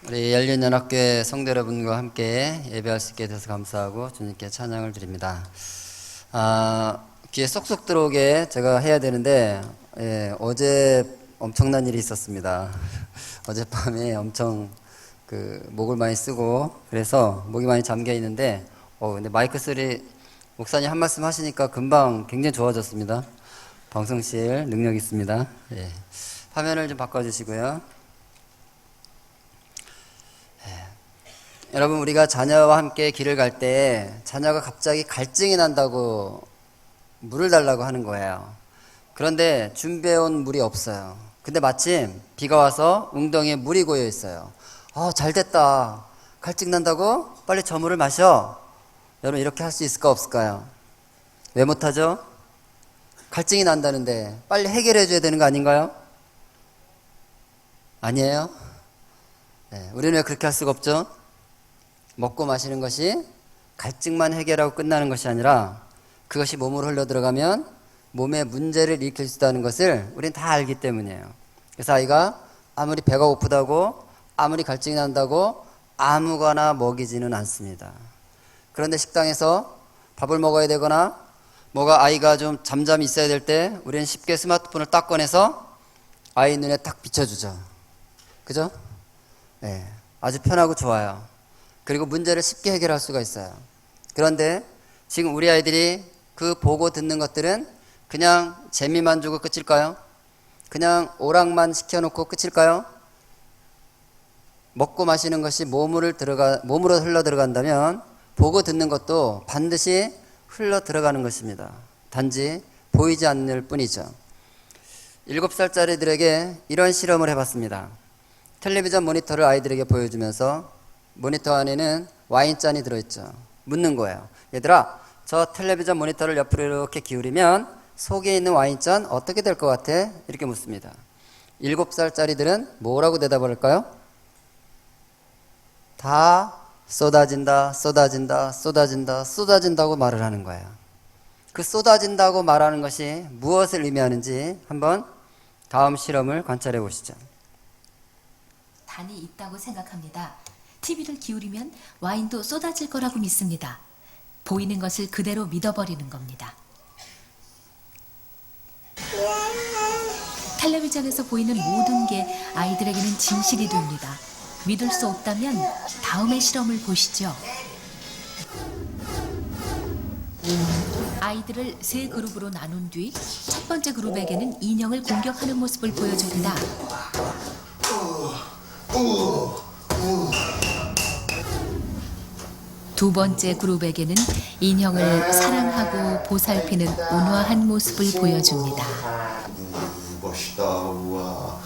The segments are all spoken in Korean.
우리 열린연합교회 성도 여러분과 함께 예배할 수 있게 돼서 감사하고 주님께 찬양을 드립니다. 귀에 쏙쏙 들어오게 제가 해야 되는데 어제 엄청난 일이 있었습니다. 어젯밤에 엄청 목을 많이 쓰고 그래서 목이 많이 잠겨 있는데 근데 마이크 소리 목사님 한 말씀 하시니까 금방 굉장히 좋아졌습니다. 방송실 능력 있습니다. 화면을 좀 바꿔주시고요. 여러분, 우리가 자녀와 함께 길을 갈 때 자녀가 갑자기 갈증이 난다고 물을 달라고 하는 거예요. 그런데 준비해온 물이 없어요. 근데 마침 비가 와서 웅덩이에 물이 고여 있어요. 잘 됐다. 갈증 난다고? 빨리 저 물을 마셔. 여러분, 이렇게 할 수 있을까 없을까요? 왜 못하죠? 갈증이 난다는데 빨리 해결해 줘야 되는 거 아닌가요? 아니에요? 우리는 왜 그렇게 할 수가 없죠? 먹고 마시는 것이 갈증만 해결하고 끝나는 것이 아니라 그것이 몸으로 흘러 들어가면 몸에 문제를 일으킬 수 있다는 것을 우리는 다 알기 때문이에요. 그래서 아이가 아무리 배가 고프다고 아무리 갈증이 난다고 아무거나 먹이지는 않습니다. 그런데 식당에서 밥을 먹어야 되거나 아이가 좀 잠잠히 있어야 될 때 우리는 쉽게 스마트폰을 딱 꺼내서 아이 눈에 딱 비춰주죠. 그죠? 아주 편하고 좋아요. 그리고 문제를 쉽게 해결할 수가 있어요. 그런데 지금 우리 아이들이 그 보고 듣는 것들은 그냥 재미만 주고 끝일까요? 그냥 오락만 시켜놓고 끝일까요? 먹고 마시는 것이 몸으로 흘러 들어간다면 보고 듣는 것도 반드시 흘러 들어가는 것입니다. 단지 보이지 않을 뿐이죠. 7살짜리들에게 이런 실험을 해봤습니다. 텔레비전 모니터를 아이들에게 보여주면서 모니터 안에는 와인잔이 들어있죠. 묻는 거예요. 얘들아, 저 텔레비전 모니터를 옆으로 이렇게 기울이면 속에 있는 와인잔 어떻게 될 것 같아? 이렇게 묻습니다. 7살짜리들은 뭐라고 대답을 할까요? 다 쏟아진다, 쏟아진다, 쏟아진다, 쏟아진다고 말을 하는 거예요. 그 쏟아진다고 말하는 것이 무엇을 의미하는지 한번 다음 실험을 관찰해 보시죠. 단이 있다고 생각합니다. TV를 기울이면 와인도 쏟아질 거라고 믿습니다. 보이는 것을 그대로 믿어버리는 겁니다. 텔레비전에서 보이는 모든 게 아이들에게는 진실이 됩니다. 믿을 수 없다면 다음의 실험을 보시죠. 아이들을 세 그룹으로 나눈 뒤 첫 번째 그룹에게는 인형을 공격하는 모습을 보여줍니다. 두 번째 그룹에게는 인형을 사랑하고 보살피는 온화한 모습을 보여줍니다. 멋있다. 우와.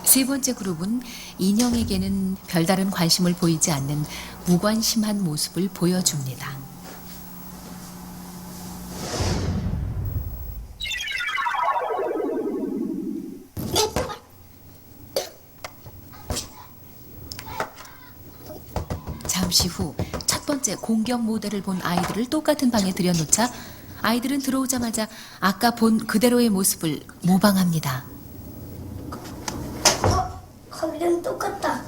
세 번째 그룹은 인형에게는 별다른 관심을 보이지 않는 무관심한 모습을 보여줍니다. 잠시 후 첫 번째 공격 모델을 본 아이들을 똑같은 방에 들여놓자 아이들은 들어오자마자 아까 본 그대로의 모습을 모방합니다. 거기랑 똑같다.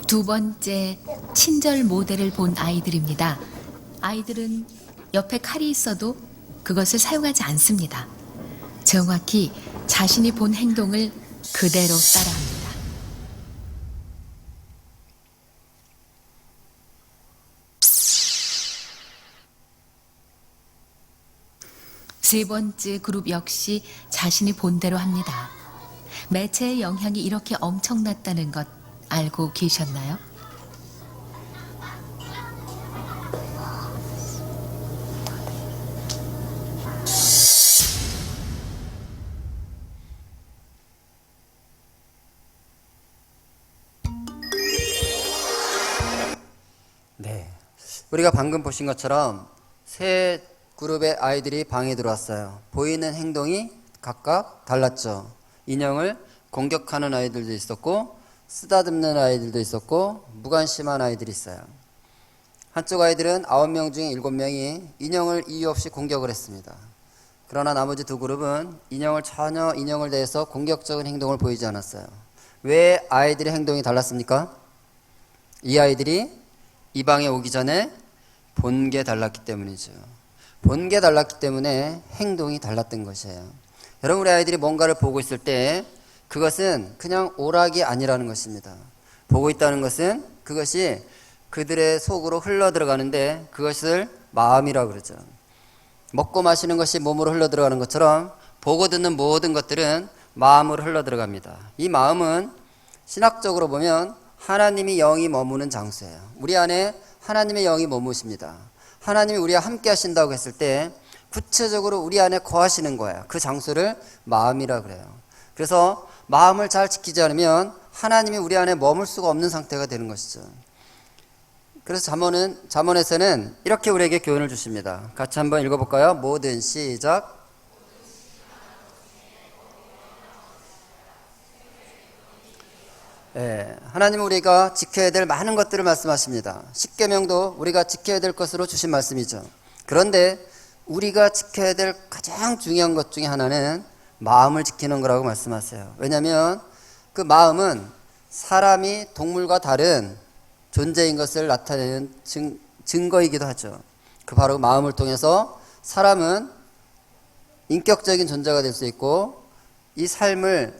두 번째 친절 모델을 본 아이들입니다. 아이들은 옆에 칼이 있어도 그것을 사용하지 않습니다. 정확히 자신이 본 행동을 그대로 따라합니다. 세 번째 그룹 역시 자신이 본 대로 합니다. 매체의 영향이 이렇게 엄청났다는 것 알고 계셨나요? 우리가 방금 보신 것처럼 세 그룹의 아이들이 방에 들어왔어요. 보이는 행동이 각각 달랐죠. 인형을 공격하는 아이들도 있었고 쓰다듬는 아이들도 있었고 무관심한 아이들이 있어요. 한쪽 아이들은 9명 중에 7명이 인형을 이유 없이 공격을 했습니다. 그러나 나머지 두 그룹은 전혀 인형을 대해서 공격적인 행동을 보이지 않았어요. 왜 아이들의 행동이 달랐습니까? 이 아이들이 이 방에 오기 전에 본 게 달랐기 때문이죠. 본 게 달랐기 때문에 행동이 달랐던 것이에요. 여러분, 우리 아이들이 뭔가를 보고 있을 때 그것은 그냥 오락이 아니라는 것입니다. 보고 있다는 것은 그것이 그들의 속으로 흘러 들어가는데 그것을 마음이라고 그러죠. 먹고 마시는 것이 몸으로 흘러 들어가는 것처럼 보고 듣는 모든 것들은 마음으로 흘러 들어갑니다. 이 마음은 신학적으로 보면 하나님이 영이 머무는 장소예요. 우리 안에 하나님의 영이 머무십니다. 하나님이 우리와 함께 하신다고 했을 때 구체적으로 우리 안에 거하시는 거예요. 그 장소를 마음이라 그래요. 그래서 마음을 잘 지키지 않으면 하나님이 우리 안에 머물 수가 없는 상태가 되는 것이죠. 그래서 잠언에서는 이렇게 우리에게 교훈을 주십니다. 같이 한번 읽어볼까요? 모든 시작. 하나님은 우리가 지켜야 될 많은 것들을 말씀하십니다. 십계명도 우리가 지켜야 될 것으로 주신 말씀이죠. 그런데 우리가 지켜야 될 가장 중요한 것 중에 하나는 마음을 지키는 거라고 말씀하세요. 왜냐하면 그 마음은 사람이 동물과 다른 존재인 것을 나타내는 증거이기도 하죠. 그 바로 마음을 통해서 사람은 인격적인 존재가 될 수 있고 이 삶을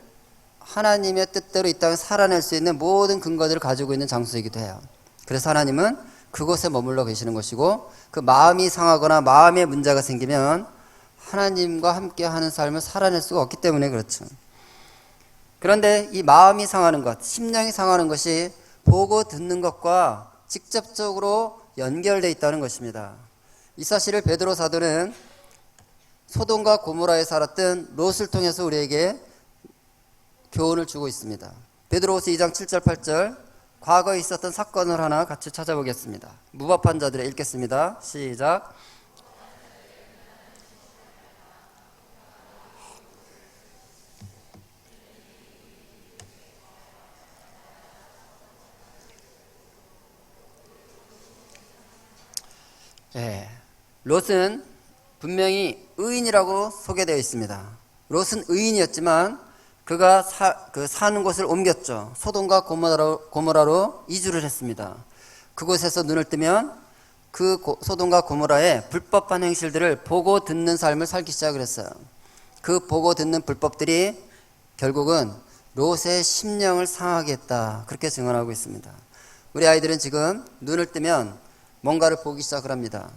하나님의 뜻대로 이 땅에 살아낼 수 있는 모든 근거들을 가지고 있는 장소이기도 해요. 그래서 하나님은 그곳에 머물러 계시는 것이고 그 마음이 상하거나 마음에 문제가 생기면 하나님과 함께 하는 삶을 살아낼 수가 없기 때문에 그렇죠. 그런데 이 마음이 상하는 것, 심령이 상하는 것이 보고 듣는 것과 직접적으로 연결되어 있다는 것입니다. 이 사실을 베드로 사도는 소돔과 고모라에 살았던 롯을 통해서 우리에게 교훈을 주고 있습니다. 베드로후서 2장 7절 8절 과거에 있었던 사건을 하나 같이 찾아보겠습니다. 무법한 자들을 읽겠습니다. 시작. 롯은 분명히 의인이라고 소개되어 있습니다. 롯은 의인이었지만 그가 사는 곳을 옮겼죠. 소돔과 고모라로 이주를 했습니다. 그곳에서 눈을 뜨면 그 소돔과 고모라의 불법한 행실들을 보고 듣는 삶을 살기 시작을 했어요. 그 보고 듣는 불법들이 결국은 롯의 심령을 상하게 했다. 그렇게 증언하고 있습니다. 우리 아이들은 지금 눈을 뜨면 뭔가를 보기 시작을 합니다.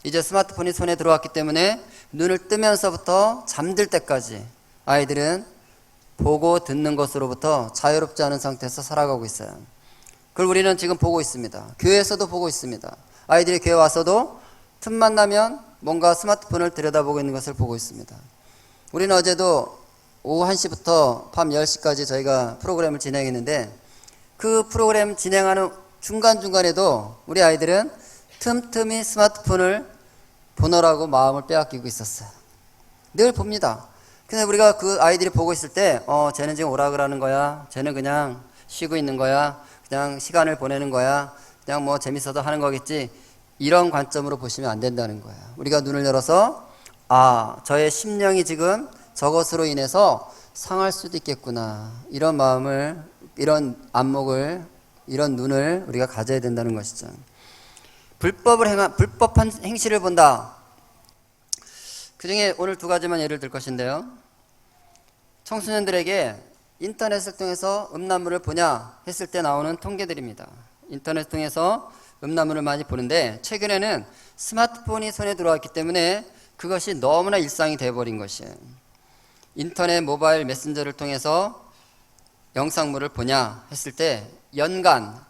이제 스마트폰이 손에 들어왔기 때문에 눈을 뜨면서부터 잠들 때까지 아이들은 보고 듣는 것으로부터 자유롭지 않은 상태에서 살아가고 있어요. 그걸 우리는 지금 보고 있습니다. 교회에서도 보고 있습니다. 아이들이 교회 와서도 틈만 나면 뭔가 스마트폰을 들여다보고 있는 것을 보고 있습니다. 우리는 어제도 오후 1시부터 밤 10시까지 저희가 프로그램을 진행했는데 그 프로그램 진행하는 중간중간에도 우리 아이들은 틈틈이 스마트폰을 보느라고 마음을 빼앗기고 있었어요. 늘 봅니다. 근데 우리가 그 아이들이 보고 있을 때 쟤는 지금 오락을 하는 거야, 쟤는 그냥 쉬고 있는 거야, 그냥 시간을 보내는 거야, 그냥 뭐 재밌어서 하는 거겠지, 이런 관점으로 보시면 안 된다는 거예요. 우리가 눈을 열어서 저의 심령이 지금 저것으로 인해서 상할 수도 있겠구나, 이런 마음을, 이런 안목을, 이런 눈을 우리가 가져야 된다는 것이죠. 불법한 행실을 본다. 그 중에 오늘 두 가지만 예를 들 것인데요. 청소년들에게 인터넷을 통해서 음란물을 보냐 했을 때 나오는 통계들입니다. 인터넷을 통해서 음란물을 많이 보는데 최근에는 스마트폰이 손에 들어왔기 때문에 그것이 너무나 일상이 되어버린 것이에요. 인터넷 모바일 메신저를 통해서 영상물을 보냐 했을 때 연간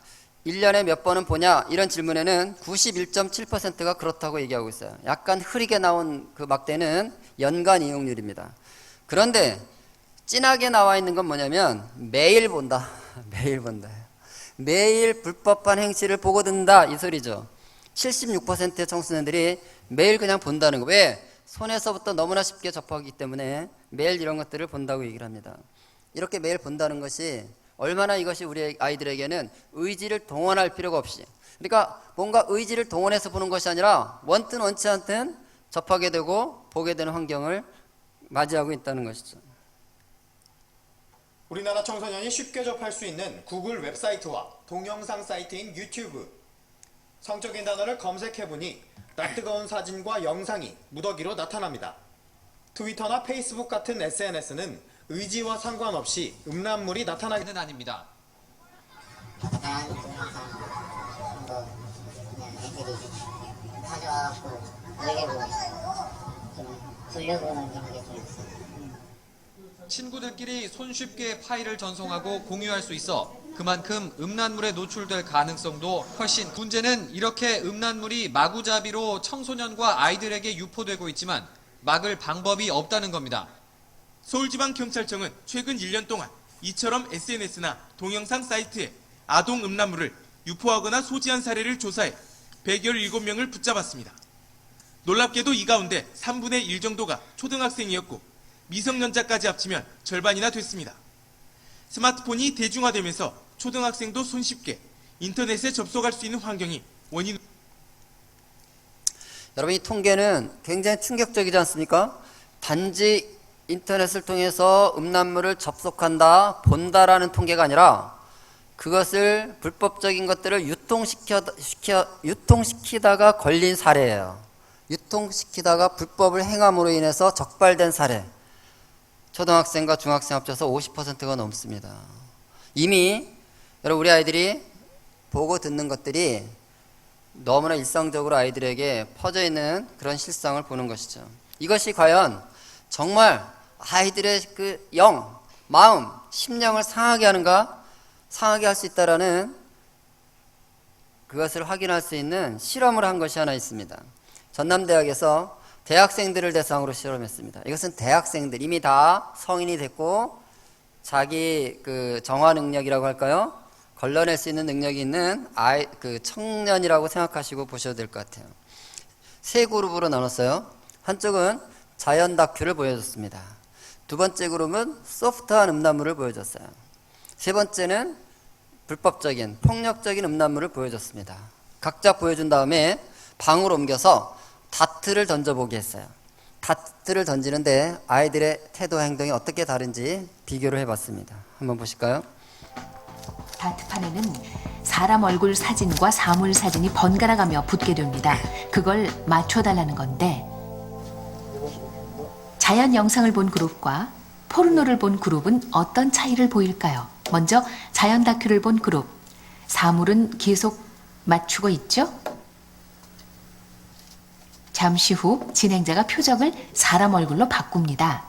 1년에 몇 번은 보냐 이런 질문에는 91.7%가 그렇다고 얘기하고 있어요. 약간 흐리게 나온 그 막대는 연간 이용률입니다. 그런데 진하게 나와 있는 건 뭐냐면 매일 본다. 매일 본다. 매일 불법한 행실을 보고 듣는다 이 소리죠. 76%의 청소년들이 매일 그냥 본다는 거. 왜? 손에서부터 너무나 쉽게 접하기 때문에 매일 이런 것들을 본다고 얘기를 합니다. 이렇게 매일 본다는 것이 얼마나 이것이 우리 아이들에게는 의지를 동원할 필요가 없이, 그러니까 뭔가 의지를 동원해서 보는 것이 아니라 원든 원치 않든 접하게 되고 보게 되는 환경을 맞이하고 있다는 것이죠. 우리나라 청소년이 쉽게 접할 수 있는 구글 웹사이트와 동영상 사이트인 유튜브. 성적인 단어를 검색해보니 낯뜨거운 사진과 영상이 무더기로 나타납니다. 트위터나 페이스북 같은 SNS는 의지와 상관없이 음란물이 나타나기는 아닙니다. 다양한 동영상 그런 거 그냥 애들이 가져와갖고 놀려고 좀 돌려보는 그런 게 좀 있어요. 친구들끼리 손쉽게 파일을 전송하고 공유할 수 있어 그만큼 음란물에 노출될 가능성도 훨씬. 문제는 이렇게 음란물이 마구잡이로 청소년과 아이들에게 유포되고 있지만 막을 방법이 없다는 겁니다. 서울지방경찰청은 최근 1년 동안 이처럼 SNS나 동영상 사이트에 아동 음란물을 유포하거나 소지한 사례를 조사해 117명을 붙잡았습니다. 놀랍게도 이 가운데 3분의 1 정도가 초등학생이었고 미성년자까지 합치면 절반이나 됐습니다. 스마트폰이 대중화되면서 초등학생도 손쉽게 인터넷에 접속할 수 있는 환경이 원인. 여러분, 이 통계는 굉장히 충격적이지 않습니까? 단지 인터넷을 통해서 음란물을 접속한다, 본다라는 통계가 아니라 그것을 불법적인 것들을 유통시키다가 걸린 사례예요. 유통시키다가 불법을 행함으로 인해서 적발된 사례. 초등학생과 중학생 합쳐서 50%가 넘습니다. 이미 여러분, 우리 아이들이 보고 듣는 것들이 너무나 일상적으로 아이들에게 퍼져 있는 그런 실상을 보는 것이죠. 이것이 과연 정말 아이들의 그 영, 마음, 심령을 상하게 하는가? 상하게 할 수 있다라는 그것을 확인할 수 있는 실험을 한 것이 하나 있습니다. 전남대학에서 대학생들을 대상으로 실험했습니다. 이것은 대학생들, 이미 다 성인이 됐고 자기 그 정화 능력이라고 할까요? 걸러낼 수 있는 능력이 있는 청년이라고 생각하시고 보셔도 될 것 같아요. 세 그룹으로 나눴어요. 한쪽은 자연 다큐를 보여줬습니다. 두 번째 그룹은 소프트한 음란물을 보여줬어요. 세 번째는 불법적인 폭력적인 음란물을 보여줬습니다. 각자 보여준 다음에 방으로 옮겨서 다트를 던져보게 했어요. 다트를 던지는데 아이들의 태도와 행동이 어떻게 다른지 비교를 해봤습니다. 한번 보실까요? 다트판에는 사람 얼굴 사진과 사물 사진이 번갈아가며 붙게 됩니다. 그걸 맞춰달라는 건데, 자연 영상을 본 그룹과 포르노를 본 그룹은 어떤 차이를 보일까요? 먼저 자연 다큐를 본 그룹. 사물은 계속 맞추고 있죠? 잠시 후 진행자가 표정을 사람 얼굴로 바꿉니다.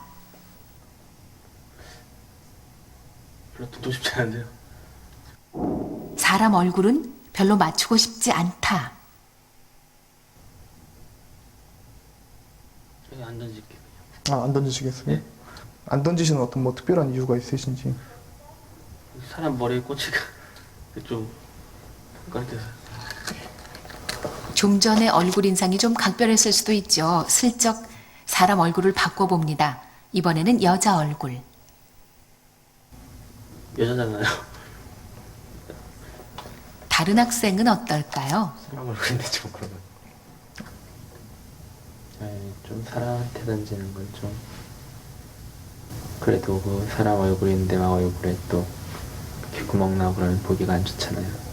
별로 듣고 싶지 않은데요. 사람 얼굴은 별로 맞추고 싶지 않다. 저기 안 던질게요. 안 던지시겠어요? 네? 안 던지시는 어떤 뭐 특별한 이유가 있으신지. 사람 머리에 꽂히가 좀 헷갈려서. 좀 전에 얼굴 인상이 좀 각별했을 수도 있죠. 슬쩍 사람 얼굴을 바꿔봅니다. 이번에는 여자 얼굴. 여자잖아요. 다른 학생은 어떨까요? 사람 얼굴인데 좀 그러면. 좀 사람한테 던지는 건 좀. 그래도 그 사람 얼굴인데 막 얼굴에 또 이렇게 구멍 나고 그러면 보기가 안 좋잖아요.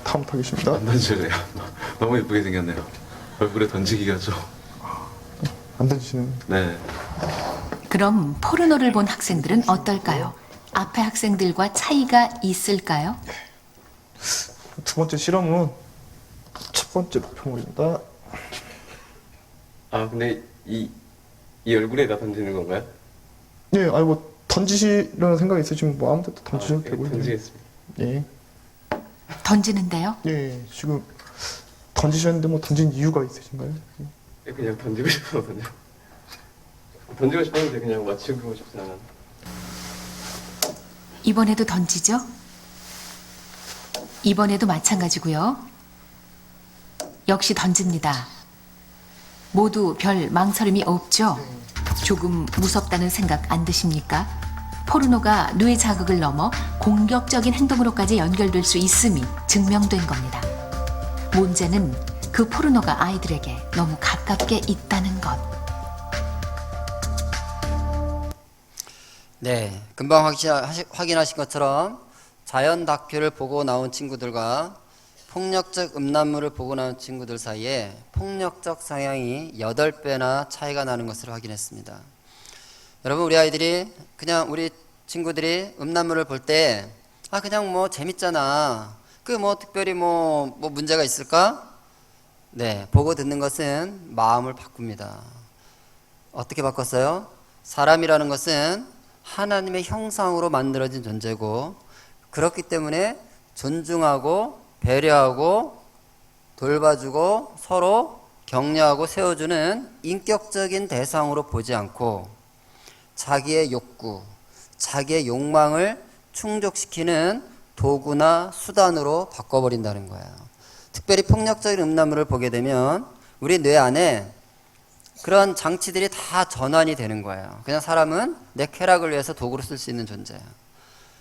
다음 타겟입니다. 안 던질래요. 너무 예쁘게 생겼네요. 얼굴에 던지기가 좀. 안 던지시는. 네. 그럼 포르노를 본 학생들은 어떨까요? 앞에 학생들과 차이가 있을까요? 두 번째 실험은 첫 번째 표물입니다. 아 근데 이 얼굴에다 던지는 건가요? 예, 아니 뭐 던지시려는 생각이 있으시면 뭐 아무 데도 던지셔도 되고요. 던지겠습니다. 예. 던지는데요? 예, 지금 던지셨는데 뭐 던진 이유가 있으신가요? 그냥 던지고 싶어서요. 던지고 싶었는데 그냥 맞추고 싶지 않아요. 이번에도 던지죠? 이번에도 마찬가지고요. 역시 던집니다. 모두 별 망설임이 없죠. 조금 무섭다는 생각 안 드십니까? 포르노가 뇌 자극을 넘어 공격적인 행동으로까지 연결될 수 있음이 증명된 겁니다. 문제는 그 포르노가 아이들에게 너무 가깝게 있다는 것. 네, 금방 확인하신 것처럼 자연 다큐를 보고 나온 친구들과 폭력적 음란물을 보고 나온 친구들 사이에 폭력적 성향이 8배나 차이가 나는 것을 확인했습니다. 여러분, 우리 아이들이 그냥 우리 친구들이 음란물을 볼 때 그냥 뭐 재밌잖아, 그 뭐 특별히 뭐 문제가 있을까? 네, 보고 듣는 것은 마음을 바꿉니다. 어떻게 바꿨어요? 사람이라는 것은 하나님의 형상으로 만들어진 존재고, 그렇기 때문에 존중하고 배려하고 돌봐주고 서로 격려하고 세워주는 인격적인 대상으로 보지 않고 자기의 욕구, 자기의 욕망을 충족시키는 도구나 수단으로 바꿔버린다는 거예요. 특별히 폭력적인 음란물을 보게 되면 우리 뇌 안에 그런 장치들이 다 전환이 되는 거예요. 그냥 사람은 내 쾌락을 위해서 도구로 쓸 수 있는 존재예요.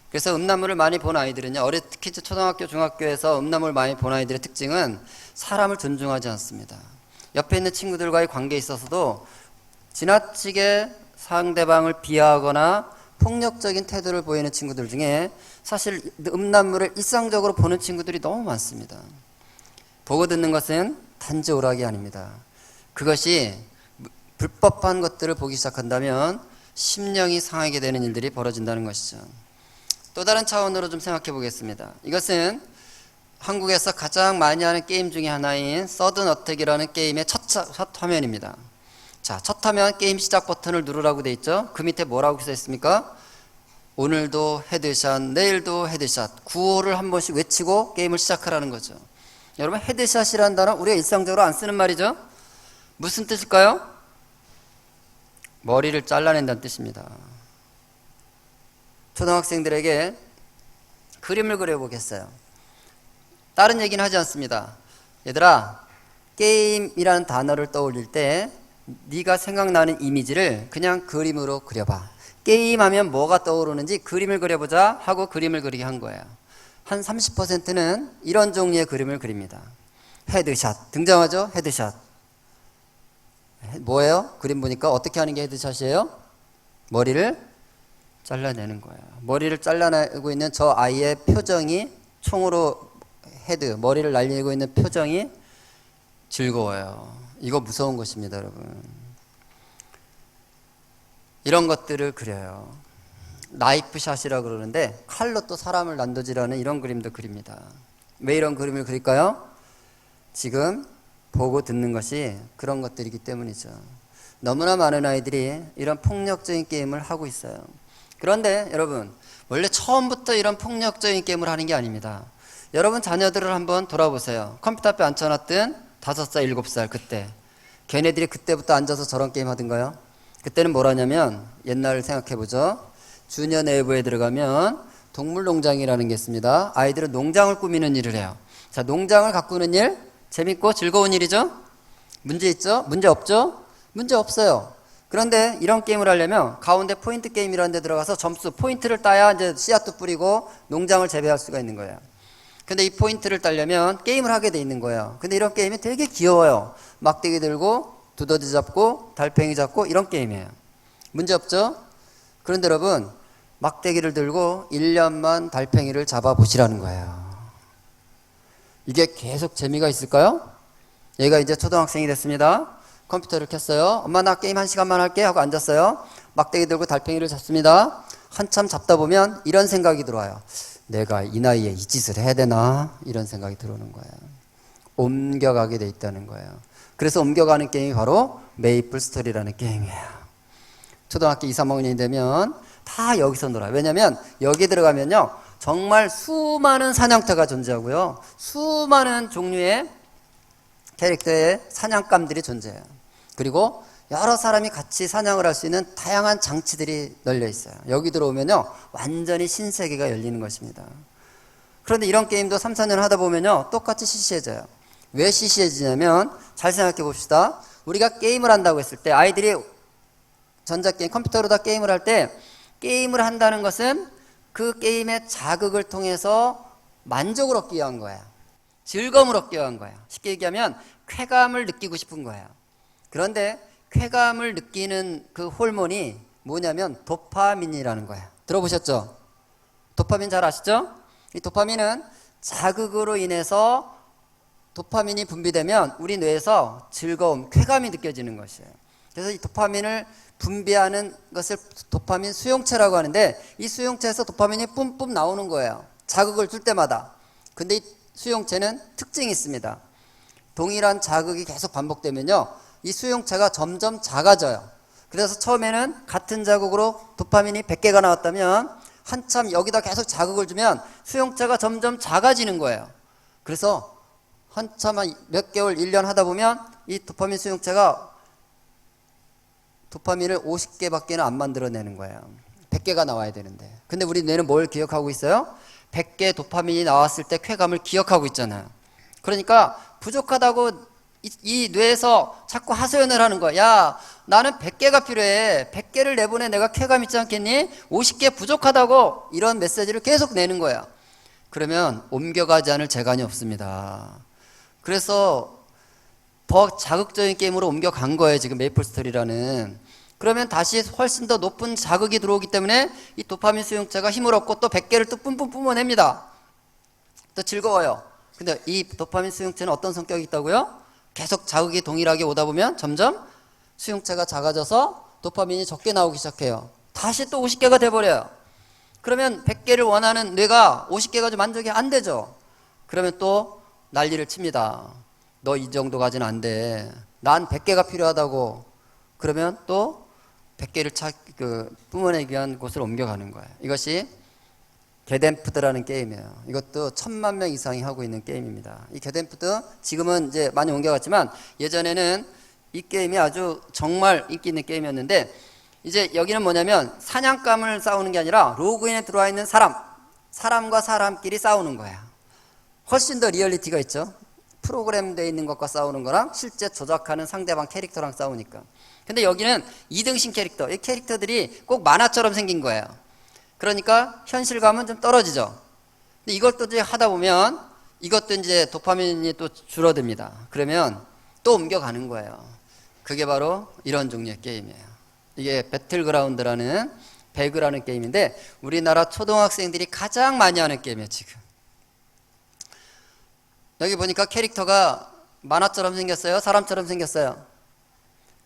그래서 음란물을 많이 본 아이들은요, 특히 초등학교, 중학교에서 음란물 많이 본 아이들의 특징은 사람을 존중하지 않습니다. 옆에 있는 친구들과의 관계에 있어서도 지나치게 상대방을 비하하거나 폭력적인 태도를 보이는 친구들 중에 사실 음란물을 일상적으로 보는 친구들이 너무 많습니다. 보고 듣는 것은 단지 오락이 아닙니다. 그것이 불법한 것들을 보기 시작한다면 심령이 상하게 되는 일들이 벌어진다는 것이죠. 또 다른 차원으로 좀 생각해 보겠습니다. 이것은 한국에서 가장 많이 하는 게임 중에 하나인 서든 어택이라는 게임의 첫 화면입니다. 자, 첫 화면 게임 시작 버튼을 누르라고 돼 있죠. 그 밑에 뭐라고 써 있습니까? 오늘도 헤드샷, 내일도 헤드샷, 구호를 한 번씩 외치고 게임을 시작하라는 거죠. 여러분, 헤드샷이라는 단어 우리가 일상적으로 안 쓰는 말이죠. 무슨 뜻일까요? 머리를 잘라낸다는 뜻입니다. 초등학생들에게 그림을 그려보겠어요. 다른 얘기는 하지 않습니다. 얘들아, 게임이라는 단어를 떠올릴 때 네가 생각나는 이미지를 그냥 그림으로 그려봐. 게임하면 뭐가 떠오르는지 그림을 그려보자 하고 그림을 그리게 한 거예요. 한 30%는 이런 종류의 그림을 그립니다. 헤드샷 등장하죠? 헤드샷 뭐예요? 그림 보니까 어떻게 하는 게 헤드샷이에요? 머리를 잘라내는 거예요. 머리를 잘라내고 있는 저 아이의 표정이, 총으로 머리를 날리고 있는 표정이 즐거워요. 이거 무서운 것입니다, 여러분. 이런 것들을 그려요. 나이프샷이라고 그러는데 칼로 또 사람을 난도질하는 이런 그림도 그립니다. 왜 이런 그림을 그릴까요? 지금 보고 듣는 것이 그런 것들이기 때문이죠. 너무나 많은 아이들이 이런 폭력적인 게임을 하고 있어요. 그런데 여러분, 원래 처음부터 이런 폭력적인 게임을 하는 게 아닙니다. 여러분 자녀들을 한번 돌아보세요. 컴퓨터 앞에 앉혀놨던 5살, 7살 그때, 걔네들이 그때부터 앉아서 저런 게임 하던가요? 그때는 뭘 하냐면, 옛날을 생각해보죠. 주니어 네이버에 들어가면 동물농장이라는 게 있습니다. 아이들은 농장을 꾸미는 일을 해요. 자, 농장을 가꾸는 일, 재밌고 즐거운 일이죠? 문제 있죠? 문제 없죠? 문제 없어요. 그런데 이런 게임을 하려면 가운데 포인트 게임이라는 데 들어가서 점수, 포인트를 따야 이제 씨앗도 뿌리고 농장을 재배할 수가 있는 거예요. 근데 이 포인트를 따려면 게임을 하게 돼 있는 거예요. 근데 이런 게임이 되게 귀여워요. 막대기 들고 두더지 잡고 달팽이 잡고 이런 게임이에요. 문제 없죠? 그런데 여러분, 막대기를 들고 1년만 달팽이를 잡아보시라는 거예요. 이게 계속 재미가 있을까요? 얘가 이제 초등학생이 됐습니다. 컴퓨터를 켰어요. 엄마, 나 게임 1시간만 할게 하고 앉았어요. 막대기 들고 달팽이를 잡습니다. 한참 잡다 보면 이런 생각이 들어와요. 내가 이 나이에 이 짓을 해야 되나? 이런 생각이 들어오는 거예요. 옮겨가게 돼 있다는 거예요. 그래서 옮겨가는 게임이 바로 메이플 스토리라는 게임이에요. 초등학교 2, 3학년이 되면 다 여기서 놀아요. 왜냐면 여기 들어가면요, 정말 수많은 사냥터가 존재하고요, 수많은 종류의 캐릭터의 사냥감들이 존재해요. 그리고 여러 사람이 같이 사냥을 할 수 있는 다양한 장치들이 널려 있어요. 여기 들어오면요, 완전히 신세계가 열리는 것입니다. 그런데 이런 게임도 3, 4년 하다 보면요, 똑같이 시시해져요. 왜 시시해지냐면, 잘 생각해 봅시다. 우리가 게임을 한다고 했을 때 아이들이 전자게임, 컴퓨터로 다 게임을 할 때 게임을 한다는 것은 그 게임의 자극을 통해서 만족을 얻기 위한 거야. 즐거움을 얻기 위한 거야. 쉽게 얘기하면 쾌감을 느끼고 싶은 거야. 그런데 쾌감을 느끼는 그 호르몬이 뭐냐면 도파민이라는 거야. 들어보셨죠? 도파민 잘 아시죠? 이 도파민은 자극으로 인해서 도파민이 분비되면 우리 뇌에서 즐거움, 쾌감이 느껴지는 것이에요. 그래서 이 도파민을 분비하는 것을 도파민 수용체라고 하는데 이 수용체에서 도파민이 뿜뿜 나오는 거예요. 자극을 줄 때마다. 근데 이 수용체는 특징이 있습니다. 동일한 자극이 계속 반복되면요, 이 수용체가 점점 작아져요. 그래서 처음에는 같은 자극으로 도파민이 100개가 나왔다면 한참 여기다 계속 자극을 주면 수용체가 점점 작아지는 거예요. 그래서 한참 몇 개월, 1년 하다 보면 이 도파민 수용체가 도파민을 50개밖에는 안 만들어내는 거예요. 100개가 나와야 되는데. 근데 우리 뇌는 뭘 기억하고 있어요? 100개 도파민이 나왔을 때 쾌감을 기억하고 있잖아요. 그러니까 부족하다고 이 뇌에서 자꾸 하소연을 하는 거야. 야, 나는 100개가 필요해. 100개를 내보내 내가 쾌감 있지 않겠니? 50개 부족하다고 이런 메시지를 계속 내는 거야. 그러면 옮겨가지 않을 재간이 없습니다. 그래서 더 자극적인 게임으로 옮겨간 거예요. 지금 메이플 스토리라는. 그러면 다시 훨씬 더 높은 자극이 들어오기 때문에 이 도파민 수용체가 힘을 얻고 또 100개를 또 뿜뿜 뿜어냅니다. 또 즐거워요. 근데 이 도파민 수용체는 어떤 성격이 있다고요? 계속 자극이 동일하게 오다 보면 점점 수용체가 작아져서 도파민이 적게 나오기 시작해요. 다시 또 50개가 돼버려요. 그러면 100개를 원하는 뇌가 50개가 좀 만족이 안 되죠. 그러면 또 난리를 칩니다. 너 이 정도 가지는 안 돼. 난 100개가 필요하다고. 그러면 또 100개를 뿜어내기 위한 곳을 옮겨가는 거예요. 이것이 게덴푸드라는 게임이에요. 이것도 1000만 명 이상이 하고 있는 게임입니다. 이 게덴푸드 지금은 이제 많이 옮겨갔지만 예전에는 이 게임이 아주 정말 인기 있는 게임이었는데 이제 여기는 뭐냐면 사냥감을 싸우는 게 아니라 로그인에 들어와 있는 사람과 사람끼리 싸우는 거야. 훨씬 더 리얼리티가 있죠. 프로그램되어 있는 것과 싸우는 거랑 실제 조작하는 상대방 캐릭터랑 싸우니까. 근데 여기는 2등신 캐릭터, 이 캐릭터들이 꼭 만화처럼 생긴 거예요. 그러니까 현실감은 좀 떨어지죠. 근데 이것도 이제 하다 보면 이것도 이제 도파민이 또 줄어듭니다. 그러면 또 옮겨가는 거예요. 그게 바로 이런 종류의 게임이에요. 이게 배틀그라운드라는 배그라는 게임인데 우리나라 초등학생들이 가장 많이 하는 게임이에요, 지금. 여기 보니까 캐릭터가 만화처럼 생겼어요? 사람처럼 생겼어요?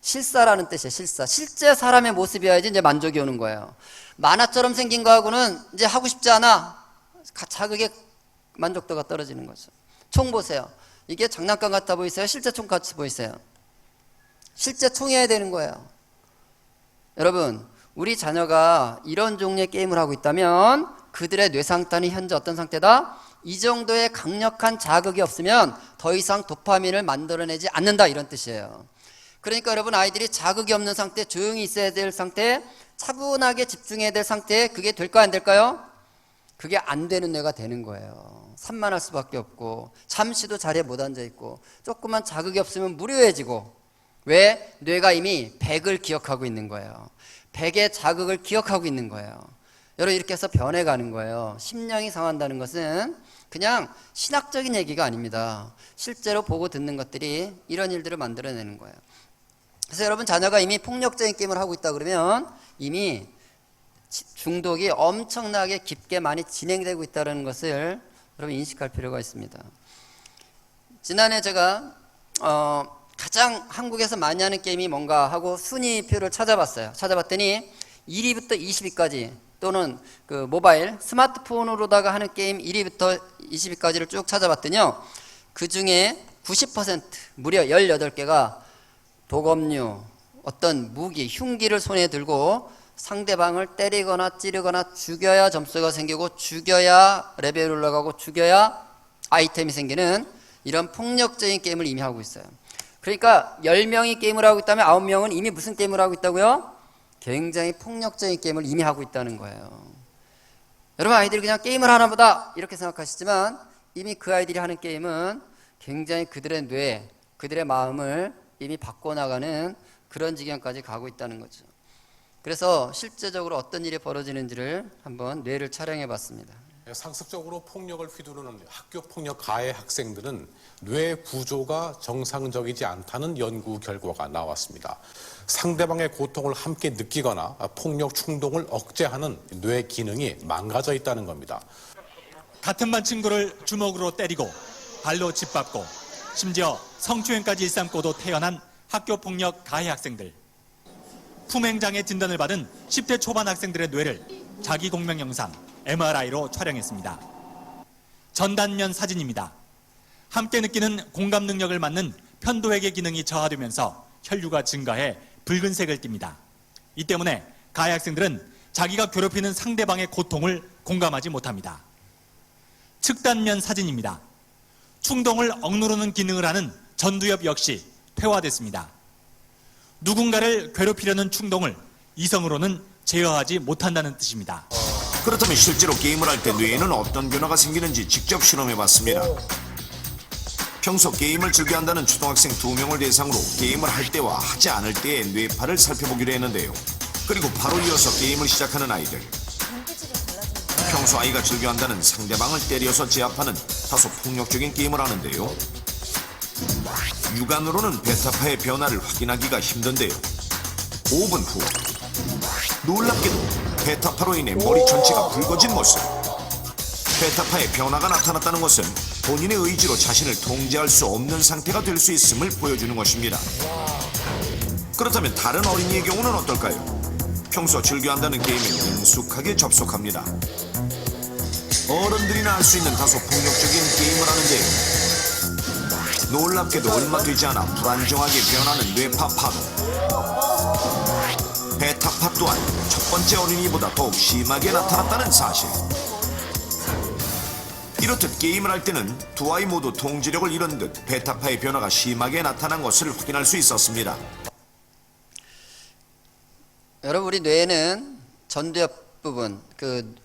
실사라는 뜻이에요. 실사. 실제 사람의 모습이어야지 이제 만족이 오는 거예요. 만화처럼 생긴 거하고는 이제 하고 싶지 않아. 자극의 만족도가 떨어지는 거죠. 총 보세요. 이게 장난감 같아 보이세요? 실제 총 같이 보이세요? 실제 총이어야 되는 거예요. 여러분, 우리 자녀가 이런 종류의 게임을 하고 있다면 그들의 뇌상태는 현재 어떤 상태다? 이 정도의 강력한 자극이 없으면 더 이상 도파민을 만들어내지 않는다, 이런 뜻이에요. 그러니까 여러분, 아이들이 자극이 없는 상태, 조용히 있어야 될 상태, 차분하게 집중해야 될 상태, 그게 될까요, 안 될까요? 그게 안 되는 뇌가 되는 거예요. 산만할 수밖에 없고 잠시도 자리에 못 앉아있고 조금만 자극이 없으면 무료해지고. 왜? 뇌가 이미 100을 기억하고 있는 거예요. 100의 자극을 기억하고 있는 거예요. 여러분, 이렇게 해서 변해가는 거예요. 심령이 상한다는 것은 그냥 신학적인 얘기가 아닙니다. 실제로 보고 듣는 것들이 이런 일들을 만들어내는 거예요. 그래서 여러분, 자녀가 이미 폭력적인 게임을 하고 있다 그러면 이미 중독이 엄청나게 깊게 많이 진행되고 있다는 것을 여러분 인식할 필요가 있습니다. 지난해 제가 가장 한국에서 많이 하는 게임이 뭔가 하고 순위표를 찾아봤어요. 찾아봤더니 1위부터 20위까지 또는 그 모바일 스마트폰으로다가 하는 게임 1위부터 20위까지를 쭉 찾아봤더니요, 그 중에 90% 무려 18개가 도검류, 어떤 무기, 흉기를 손에 들고 상대방을 때리거나 찌르거나 죽여야 점수가 생기고 죽여야 레벨이 올라가고 죽여야 아이템이 생기는 이런 폭력적인 게임을 이미 하고 있어요. 그러니까 10명이 게임을 하고 있다면 9명은 이미 무슨 게임을 하고 있다고요? 굉장히 폭력적인 게임을 이미 하고 있다는 거예요. 여러분, 아이들이 그냥 게임을 하나 보다 이렇게 생각하시지만 이미 그 아이들이 하는 게임은 굉장히 그들의 뇌, 그들의 마음을 이미 바꿔나가는 그런 지경까지 가고 있다는 거죠. 그래서 실제적으로 어떤 일이 벌어지는지를 한번 뇌를 촬영해 봤습니다. 상습적으로 폭력을 휘두르는 학교 폭력 가해 학생들은 뇌 구조가 정상적이지 않다는 연구 결과가 나왔습니다. 상대방의 고통을 함께 느끼거나 폭력 충동을 억제하는 뇌 기능이 망가져 있다는 겁니다. 같은 반 친구를 주먹으로 때리고 발로 짓밟고 심지어 성추행까지 일삼고도 태어난 학교 폭력 가해 학생들. 품행장애 진단을 받은 10대 초반 학생들의 뇌를 자기 공명 영상 MRI로 촬영했습니다. 전단면 사진입니다. 함께 느끼는 공감 능력을 맡는 편도회계 기능이 저하되면서 혈류가 증가해 붉은색을 띱니다. 이 때문에 가해 학생들은 자기가 괴롭히는 상대방의 고통을 공감하지 못합니다. 측단면 사진입니다. 충동을 억누르는 기능을 하는 전두엽 역시 퇴화됐습니다. 누군가를 괴롭히려는 충동을 이성으로는 제어하지 못한다는 뜻입니다. 그렇다면 실제로 게임을 할 때 뇌에는 어떤 변화가 생기는지 직접 실험해봤습니다. 평소 게임을 즐겨한다는 초등학생 2명을 대상으로 게임을 할 때와 하지 않을 때의 뇌파를 살펴보기로 했는데요. 그리고 바로 이어서 게임을 시작하는 아이들. 평소 아이가 즐겨한다는 상대방을 때려서 제압하는 다소 폭력적인 게임을 하는데요. 육안으로는 베타파의 변화를 확인하기가 힘든데요. 5분 후 놀랍게도 베타파로 인해 머리 전체가 붉어진 모습. 베타파의 변화가 나타났다는 것은 본인의 의지로 자신을 통제할 수 없는 상태가 될 수 있음을 보여주는 것입니다. 그렇다면 다른 어린이의 경우는 어떨까요? 평소 즐겨한다는 게임에 능숙하게 접속합니다. 어른들이나 할 수 있는 다소 폭력적인 게임을 하는데요. 놀랍게도 얼마 되지 않아 불안정하게 변하는 뇌파 파도. 베타파 또한 첫 번째 어린이보다 더욱 심하게 나타났다는 사실. 이렇듯 게임을 할 때는 두 아이 모두 통제력을 잃은 듯 베타파의 변화가 심하게 나타난 것을 확인할 수 있었습니다. 여러분, 우리 뇌에는 전두엽 부분,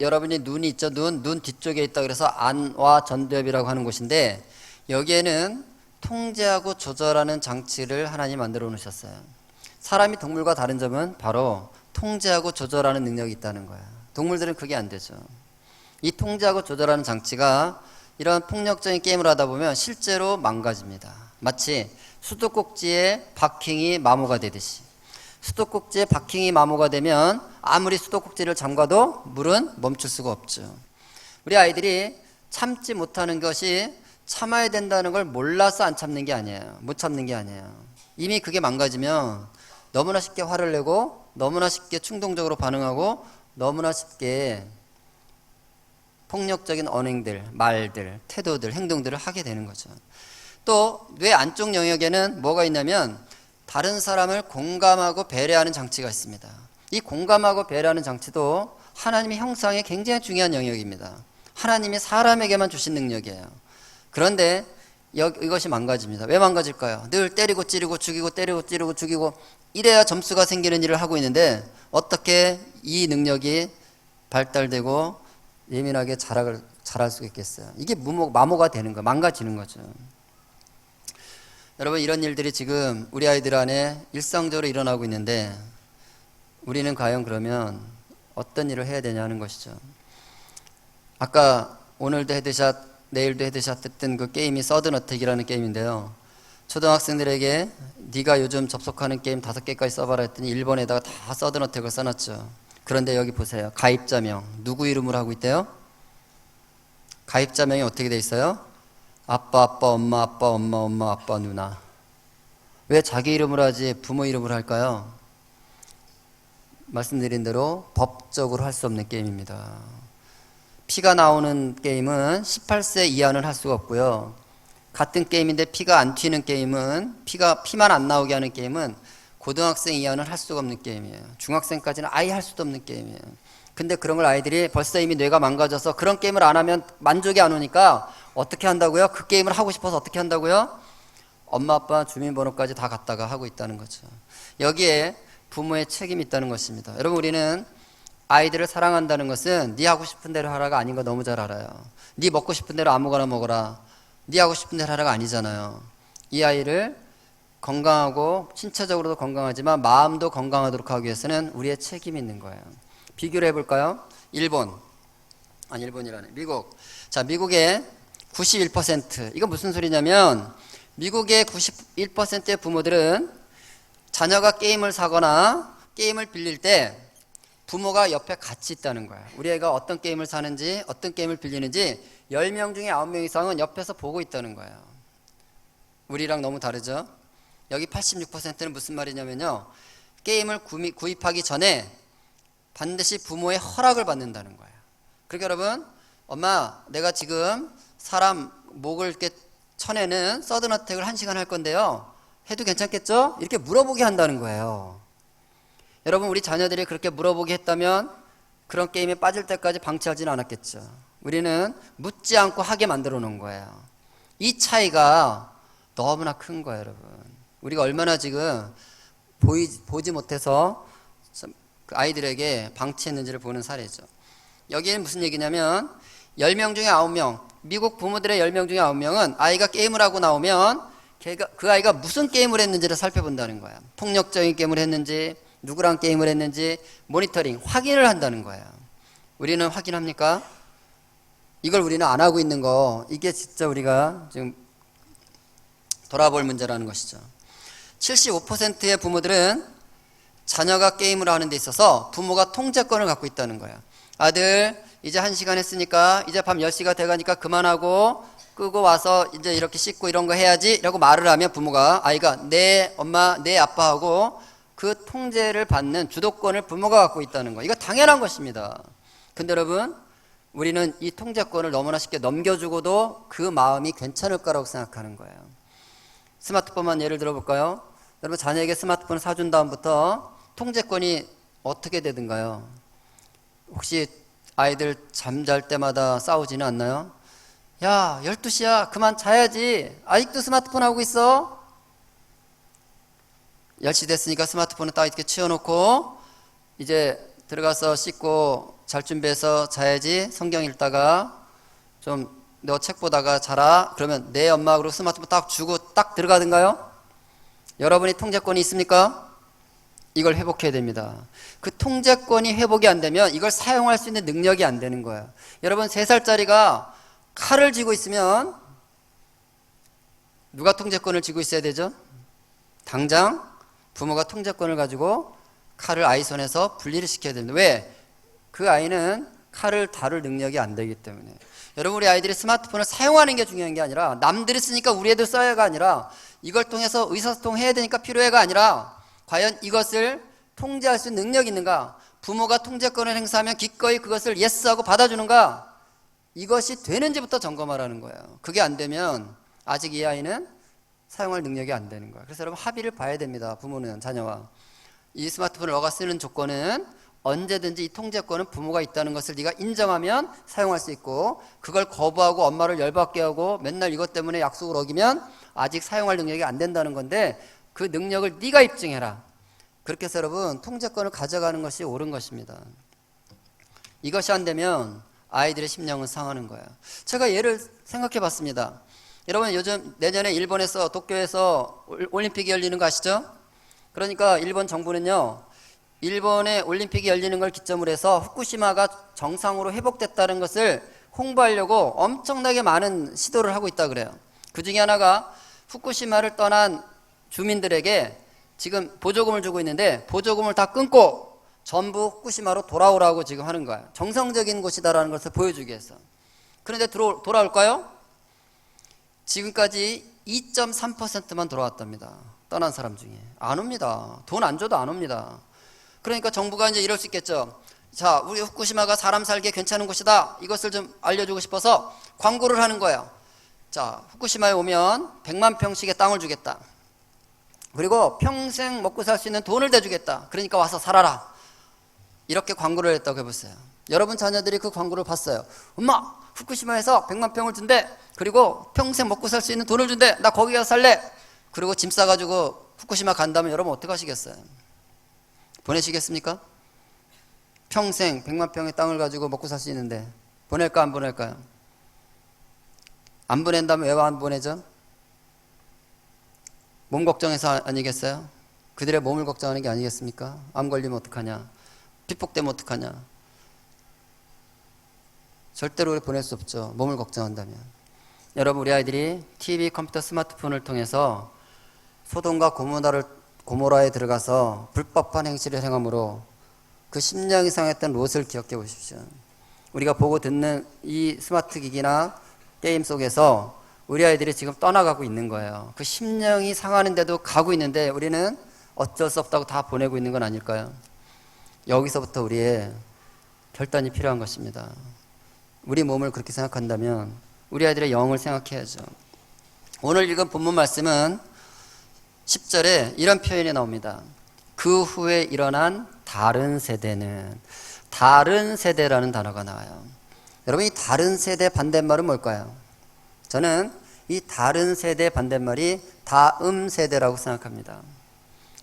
여러분이 눈이 있죠? 눈 뒤쪽에 있다 그래서 안와 전두엽이라고 하는 곳인데, 여기에는 통제하고 조절하는 장치를 하나님 만들어 놓으셨어요. 사람이 동물과 다른 점은 바로 통제하고 조절하는 능력이 있다는 거예요. 동물들은 그게 안 되죠. 이 통제하고 조절하는 장치가 이런 폭력적인 게임을 하다 보면 실제로 망가집니다. 마치 수도꼭지에 바킹이 마모가 되듯이. 수도꼭지에 바킹이 마모가 되면 아무리 수도꼭지를 잠가도 물은 멈출 수가 없죠. 우리 아이들이 참지 못하는 것이 참아야 된다는 걸 몰라서 안 참는 게 아니에요. 못 참는 게 아니에요. 이미 그게 망가지면 너무나 쉽게 화를 내고 너무나 쉽게 충동적으로 반응하고 너무나 쉽게 폭력적인 언행들, 말들, 태도들, 행동들을 하게 되는 거죠. 또 뇌 안쪽 영역에는 뭐가 있냐면 다른 사람을 공감하고 배려하는 장치가 있습니다. 이 공감하고 배려하는 장치도 하나님의 형상에 굉장히 중요한 영역입니다. 하나님이 사람에게만 주신 능력이에요. 그런데 이것이 망가집니다. 왜 망가질까요? 늘 때리고 찌르고 죽이고 때리고 찌르고 죽이고 이래야 점수가 생기는 일을 하고 있는데 어떻게 이 능력이 발달되고 예민하게 자랄 수 있겠어요? 이게 마모가 되는 거예요. 망가지는 거죠. 여러분, 이런 일들이 지금 우리 아이들 안에 일상적으로 일어나고 있는데 우리는 과연 그러면 어떤 일을 해야 되냐 하는 것이죠. 아까 오늘도 헤드샷, 내일도 헤드샷 했던 그 게임이 서든어택이라는 게임인데요. 초등학생들에게 네가 요즘 접속하는 게임 5개까지 써봐라 했더니 1번에다가 다 서든어택을 써놨죠. 그런데 여기 보세요. 가입자명 누구 이름으로 하고 있대요? 가입자명이 어떻게 돼 있어요? 아빠, 아빠, 엄마, 아빠, 엄마, 엄마, 아빠, 누나. 왜 자기 이름으로 하지 부모 이름으로 할까요? 말씀드린 대로 법적으로 할 수 없는 게임입니다. 피가 나오는 게임은 18세 이하는 할 수가 없고요. 같은 게임인데 피가 안 튀는 게임은 피만 안 나오게 하는 게임은 고등학생 이하는 할 수가 없는 게임이에요. 중학생까지는 아예 할 수도 없는 게임이에요. 근데 그런 걸 아이들이 벌써 이미 뇌가 망가져서 그런 게임을 안 하면 만족이 안 오니까 어떻게 한다고요? 그 게임을 하고 싶어서 어떻게 한다고요? 엄마 아빠 주민번호까지 다 갖다가 하고 있다는 거죠. 여기에 부모의 책임이 있다는 것입니다. 여러분, 우리는 아이들을 사랑한다는 것은 네 하고 싶은 대로 하라가 아닌 거 너무 잘 알아요. 네 먹고 싶은 대로 아무거나 먹어라, 네 하고 싶은 대로 하라가 아니잖아요. 이 아이를 건강하고 신체적으로도 건강하지만 마음도 건강하도록 하기 위해서는 우리의 책임이 있는 거예요. 비교를 해볼까요? 일본이라네. 미국. 자, 미국의 91%. 이건 무슨 소리냐면 미국의 91%의 부모들은 자녀가 게임을 사거나 게임을 빌릴 때 부모가 옆에 같이 있다는 거야. 우리 애가 어떤 게임을 사는지 어떤 게임을 빌리는지 10명 중에 9명 이상은 옆에서 보고 있다는 거예요. 우리랑 너무 다르죠? 여기 86%는 무슨 말이냐면요, 게임을 구입하기 전에 반드시 부모의 허락을 받는다는 거예요. 그러니까 여러분, 엄마 내가 지금 사람 목을 이렇게 쳐내는 서든어택을 1시간 할 건데요, 해도 괜찮겠죠? 이렇게 물어보게 한다는 거예요. 여러분, 우리 자녀들이 그렇게 물어보게 했다면 그런 게임에 빠질 때까지 방치하지는 않았겠죠. 우리는 묻지 않고 하게 만들어 놓은 거예요. 이 차이가 너무나 큰 거예요, 여러분. 우리가 얼마나 지금 보지 못해서 아이들에게 방치했는지를 보는 사례죠. 여기에는 무슨 얘기냐면 10명 중에 9명, 미국 부모들의 10명 중에 9명은 아이가 게임을 하고 나오면 그 아이가 무슨 게임을 했는지를 살펴본다는 거야. 폭력적인 게임을 했는지, 누구랑 게임을 했는지 모니터링, 확인을 한다는 거예요. 우리는 확인합니까? 이걸 우리는 안 하고 있는 거, 이게 진짜 우리가 지금 돌아볼 문제라는 것이죠. 75%의 부모들은 자녀가 게임을 하는 데 있어서 부모가 통제권을 갖고 있다는 거예요. 아들 이제 1시간 했으니까 이제 밤 10시가 돼가니까 그만하고 끄고 와서 이제 이렇게 씻고 이런 거 해야지 라고 말을 하면 부모가, 아이가 네 엄마 네 아빠하고 그 통제를 받는 주도권을 부모가 갖고 있다는 거, 이거 당연한 것입니다. 근데 여러분, 우리는 이 통제권을 너무나 쉽게 넘겨주고도 그 마음이 괜찮을 거라고 생각하는 거예요. 스마트폰만 예를 들어볼까요? 여러분, 자녀에게 스마트폰을 사준 다음부터 통제권이 어떻게 되든가요? 혹시 아이들 잠잘 때마다 싸우지는 않나요? 야, 12시야 그만 자야지, 아직도 스마트폰 하고 있어? 10시 됐으니까 스마트폰을 딱 이렇게 치워놓고 이제 들어가서 씻고 잘 준비해서 자야지, 성경 읽다가 좀 너 책 보다가 자라, 그러면 내 엄마하고 스마트폰 딱 주고 딱 들어가든가요? 여러분이 통제권이 있습니까? 이걸 회복해야 됩니다. 그 통제권이 회복이 안 되면 이걸 사용할 수 있는 능력이 안 되는 거예요. 여러분, 3살짜리가 칼을 쥐고 있으면 누가 통제권을 쥐고 있어야 되죠? 당장 부모가 통제권을 가지고 칼을 아이 손에서 분리를 시켜야 됩니다. 왜? 그 아이는 칼을 다룰 능력이 안 되기 때문에. 여러분, 우리 아이들이 스마트폰을 사용하는 게 중요한 게 아니라, 남들이 쓰니까 우리 애들 써야가 아니라, 이걸 통해서 의사소통해야 되니까 필요해가 아니라, 과연 이것을 통제할 수 있는 능력이 있는가? 부모가 통제권을 행사하면 기꺼이 그것을 예스하고 받아주는가? 이것이 되는지부터 점검하라는 거예요. 그게 안 되면 아직 이 아이는 사용할 능력이 안 되는 거예요. 그래서 여러분, 합의를 봐야 됩니다. 부모는 자녀와. 이 스마트폰을 너가 쓰는 조건은 언제든지 이 통제권은 부모가 있다는 것을 네가 인정하면 사용할 수 있고, 그걸 거부하고 엄마를 열받게 하고 맨날 이것 때문에 약속을 어기면 아직 사용할 능력이 안 된다는 건데, 그 능력을 네가 입증해라. 그렇게 해서 여러분, 통제권을 가져가는 것이 옳은 것입니다. 이것이 안 되면 아이들의 심령은 상하는 거예요. 제가 예를 생각해 봤습니다. 여러분, 요즘 내년에 일본에서 도쿄에서 올림픽이 열리는 거 아시죠? 그러니까 일본 정부는요, 일본의 올림픽이 열리는 걸 기점으로 해서 후쿠시마가 정상으로 회복됐다는 것을 홍보하려고 엄청나게 많은 시도를 하고 있다 그래요. 그 중에 하나가 후쿠시마를 떠난 주민들에게 지금 보조금을 주고 있는데, 보조금을 다 끊고 전부 후쿠시마로 돌아오라고 지금 하는 거예요. 정상적인 곳이다라는 것을 보여주기 위해서. 그런데 돌아올까요? 지금까지 2.3%만 돌아왔답니다. 떠난 사람 중에. 안 옵니다. 돈 안 줘도 안 옵니다. 그러니까 정부가 이제 이럴 수 있겠죠. 자, 우리 후쿠시마가 사람 살기에 괜찮은 곳이다, 이것을 좀 알려주고 싶어서 광고를 하는 거예요. 자, 후쿠시마에 오면 100만 평씩의 땅을 주겠다. 그리고 평생 먹고 살 수 있는 돈을 대주겠다. 그러니까 와서 살아라. 이렇게 광고를 했다고 해보세요. 여러분 자녀들이 그 광고를 봤어요. 엄마, 후쿠시마에서 100만 평을 준대. 그리고 평생 먹고 살 수 있는 돈을 준대. 나 거기 가서 살래. 그리고 짐 싸가지고 후쿠시마 간다면 여러분 어떻게 하시겠어요? 보내시겠습니까? 평생 100만 평의 땅을 가지고 먹고 살 수 있는데 보낼까 안 보낼까요? 안 보낸다면 왜 안 보내죠? 몸 걱정해서 아니겠어요? 그들의 몸을 걱정하는 게 아니겠습니까? 암 걸리면 어떡하냐? 피폭되면 어떡하냐? 절대로 우리 보낼 수 없죠. 몸을 걱정한다면. 여러분, 우리 아이들이 TV, 컴퓨터, 스마트폰을 통해서 소돔과 고모라에 들어가서 불법한 행실을 행함으로 그 10년 이상 했던 롯을 기억해 보십시오. 우리가 보고 듣는 이 스마트 기기나 게임 속에서 우리 아이들이 지금 떠나가고 있는 거예요. 그 심령이 상하는데도 가고 있는데 우리는 어쩔 수 없다고 다 보내고 있는 건 아닐까요? 여기서부터 우리의 결단이 필요한 것입니다. 우리 몸을 그렇게 생각한다면 우리 아이들의 영을 생각해야죠. 오늘 읽은 본문 말씀은 10절에 이런 표현이 나옵니다. 그 후에 일어난 다른 세대는, 다른 세대라는 단어가 나와요. 여러분, 이 다른 세대 반대말은 뭘까요? 저는 이 다른 세대 반대말이 다음 세대라고 생각합니다.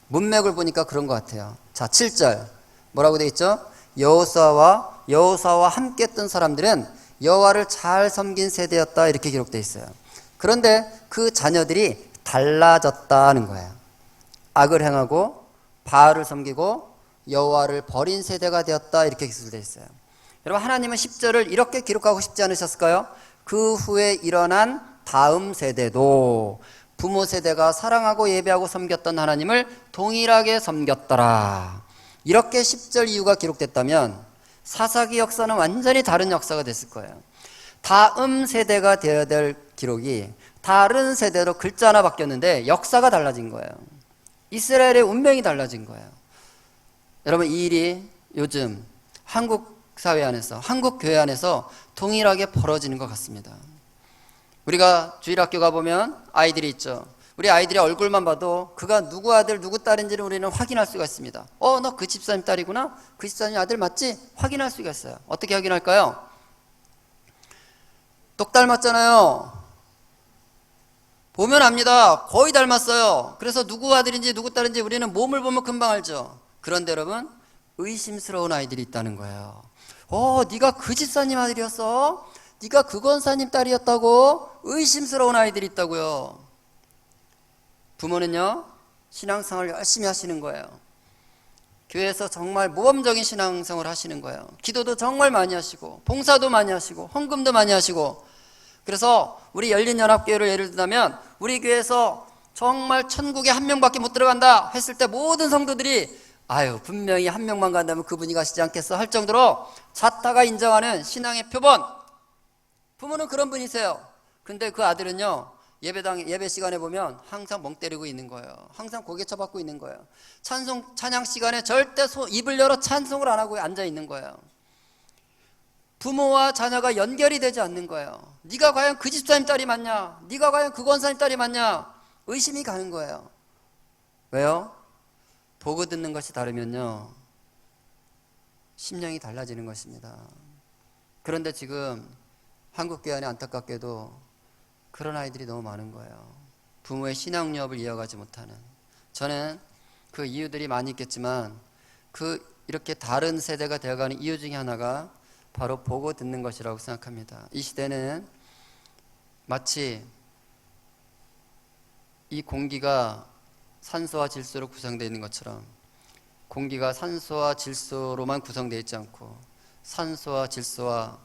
문맥을 보니까 그런 것 같아요. 자, 7절 뭐라고 되어 있죠? 여호수아와 함께 했던 사람들은 여호와를 잘 섬긴 세대였다, 이렇게 기록되어 있어요. 그런데 그 자녀들이 달라졌다는 거예요. 악을 행하고 바알을 섬기고 여호와를 버린 세대가 되었다, 이렇게 기술되어 있어요. 여러분, 하나님은 10절을 이렇게 기록하고 싶지 않으셨을까요? 그 후에 일어난 다음 세대도 부모 세대가 사랑하고 예배하고 섬겼던 하나님을 동일하게 섬겼더라, 이렇게 10절 이유가 기록됐다면 사사기 역사는 완전히 다른 역사가 됐을 거예요. 다음 세대가 되어야 될 기록이 다른 세대로 글자 하나 바뀌었는데 역사가 달라진 거예요. 이스라엘의 운명이 달라진 거예요. 여러분, 이 일이 요즘 한국 사회 안에서, 한국 교회 안에서 동일하게 벌어지는 것 같습니다. 우리가 주일학교 가보면 아이들이 있죠. 우리 아이들의 얼굴만 봐도 그가 누구 아들 누구 딸인지를 우리는 확인할 수가 있습니다. 너 그 집사님 딸이구나, 그 집사님 아들 맞지? 확인할 수가 있어요. 어떻게 확인할까요? 똑 닮았잖아요. 보면 압니다. 거의 닮았어요. 그래서 누구 아들인지 누구 딸인지 우리는 몸을 보면 금방 알죠. 그런데 여러분, 의심스러운 아이들이 있다는 거예요. 네가 그 집사님 아들이었어? 네가 그 권사님 딸이었다고? 의심스러운 아이들이 있다고요. 부모는요, 신앙생활을 열심히 하시는 거예요. 교회에서 정말 모범적인 신앙생활을 하시는 거예요. 기도도 정말 많이 하시고 봉사도 많이 하시고 헌금도 많이 하시고. 그래서 우리 열린연합교회를 예를 들자면 우리 교회에서 정말 천국에 한 명밖에 못 들어간다 했을 때 모든 성도들이 분명히 한 명만 간다면 그분이 가시지 않겠어 할 정도로 자타가 인정하는 신앙의 표본. 부모는 그런 분이세요. 근데 그 아들은요, 예배 시간에 보면 항상 멍 때리고 있는 거예요. 항상 고개 쳐박고 있는 거예요. 찬양 시간에 절대 입을 열어 찬송을 안 하고 앉아 있는 거예요. 부모와 자녀가 연결이 되지 않는 거예요. 네가 과연 그 집사님 딸이 맞냐? 네가 과연 그 권사님 딸이 맞냐? 의심이 가는 거예요. 왜요? 보고 듣는 것이 다르면요, 심령이 달라지는 것입니다. 그런데 지금 한국교회 안에 안타깝게도 그런 아이들이 너무 많은 거예요. 부모의 신앙유업을 이어가지 못하는. 저는 그 이유들이 많이 있겠지만 이렇게 다른 세대가 되어가는 이유 중에 하나가 바로 보고 듣는 것이라고 생각합니다. 이 시대는 마치 이 공기가 산소와 질소로 구성되어 있는 것처럼 공기가 산소와 질소로만 구성되어 있지 않고 산소와 질소와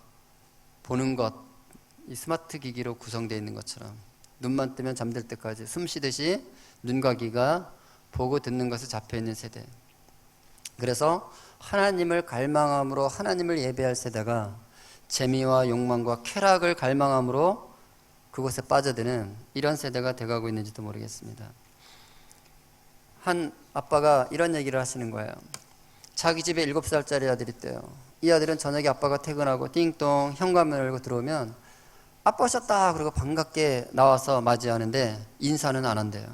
보는 것, 이 스마트 기기로 구성되어 있는 것처럼 눈만 뜨면 잠들 때까지 숨 쉬듯이 눈과 귀가 보고 듣는 것에 잡혀있는 세대. 그래서 하나님을 갈망함으로 하나님을 예배할 세대가 재미와 욕망과 쾌락을 갈망함으로 그곳에 빠져드는 이런 세대가 돼가고 있는지도 모르겠습니다. 한 아빠가 이런 얘기를 하시는 거예요. 자기 집에 7살짜리 아들이 있대요. 이 아들은 저녁에 아빠가 퇴근하고 띵동 현관문을 열고 들어오면 아빠 오셨다 그러고 반갑게 나와서 맞이하는데 인사는 안 한대요.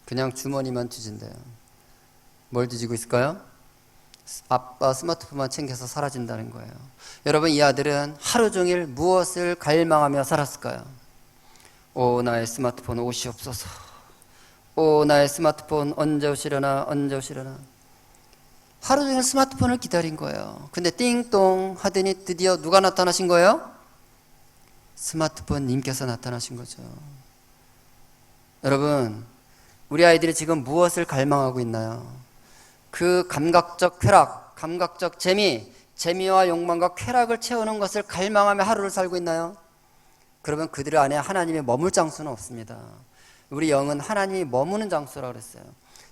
그냥 주머니만 뒤진대요. 뭘 뒤지고 있을까요? 아빠 스마트폰만 챙겨서 사라진다는 거예요. 여러분, 이 아들은 하루 종일 무엇을 갈망하며 살았을까요? 오, 나의 스마트폰 옷이 없어서. 오, 나의 스마트폰 언제 오시려나, 언제 오시려나. 하루 종일 스마트폰을 기다린 거예요. 근데 띵동 하더니 드디어 누가 나타나신 거예요? 스마트폰 님께서 나타나신 거죠. 여러분, 우리 아이들이 지금 무엇을 갈망하고 있나요? 그 감각적 쾌락, 감각적 재미와 욕망과 쾌락을 채우는 것을 갈망하며 하루를 살고 있나요? 그러면 그들 안에 하나님의 머물 장소는 없습니다. 우리 영은 하나님이 머무는 장소라고 그랬어요.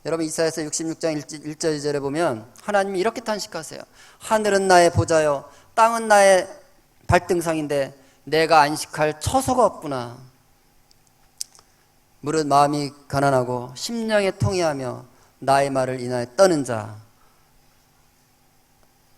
여러분 이사야서 66장 1절 2절에 보면 하나님이 이렇게 탄식하세요. 하늘은 나의 보좌요 땅은 나의 발등상인데 내가 안식할 처소가 없구나. 무릇 마음이 가난하고 심령에 통회하며 나의 말을 인하여 떠는 자